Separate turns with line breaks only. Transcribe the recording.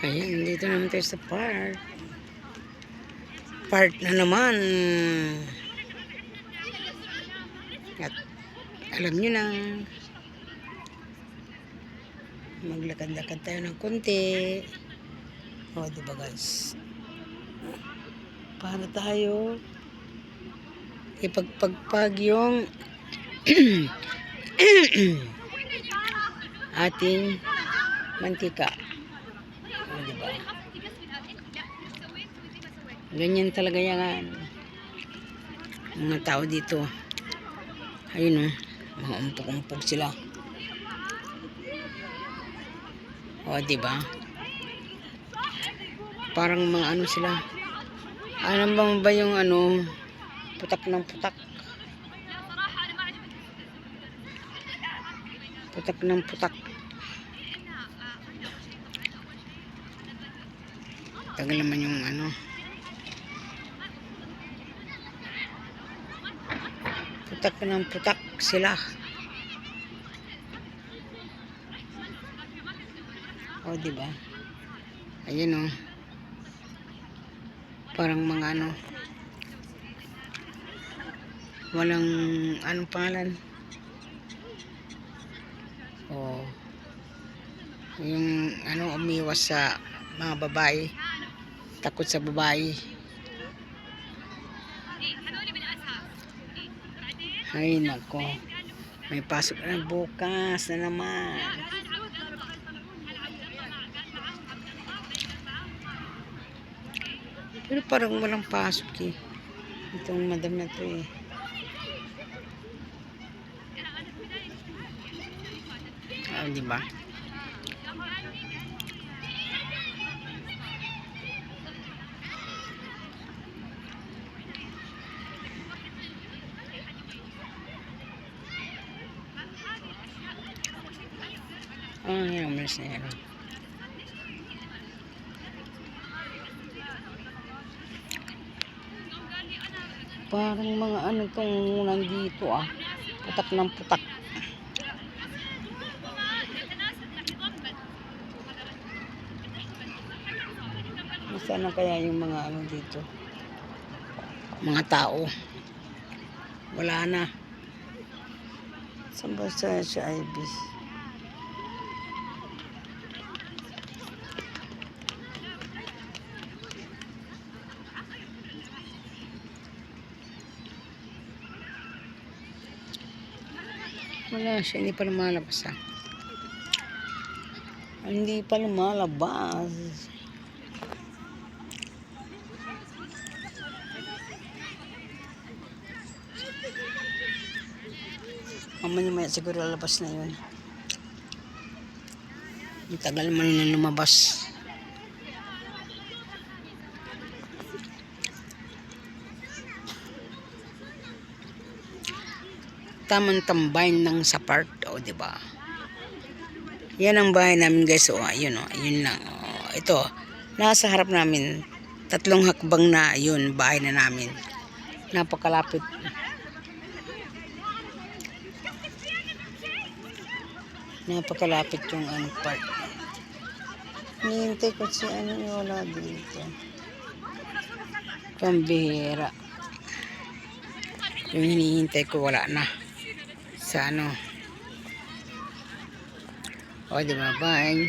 Ayan, dito naman tayo sa park. Park na naman. At alam nyo na, maglakad-lakad tayo ng konti. O, diba guys? Para tayo ipagpagpag yung ating mantika. O, diba? Ganyan talaga yan. Mga tao dito. Ayun o. Mga umpog-umpog sila. O, diba? Parang mga ano sila. Alam bang ba yung ano, putak ng putak? Putak ng putak. Tagal naman yung ano. Putak ng putak sila. O, diba? Ayun o. Parang mga ano. Walang anong pangalan. O. Yung ano, umiwas sa mga babae. Takot sa babae. Ay, nako. May pasok na bukas na naman. Pero parang walang pasok eh. Itong madam na to eh. Ah, diba? Ah, yan, umalis na yan. Parang mga ano itong nandito ah. Putak ng putak. Sana kaya yung mga ano dito. Mga tao. Wala na. Saan ba sa Ibis? Wala siya, hindi pa lumalabas ah. Hindi pa lumalabas. Mamaya siguro lalabas na yun. Ang tagal man na lumabas. Tamang tambay ng sa park, o diba? Yan ang bahay namin guys, o ayun o, ayun lang. O, ito, nasa harap namin, 3 hakbang na, yun, bahay na namin. Napakalapit. Napakalapit yung ano park. Hinihintay ko si ano, wala dito. Pambihira. Yung hinihintay ko wala na. Sa ano. O, diba? Bye.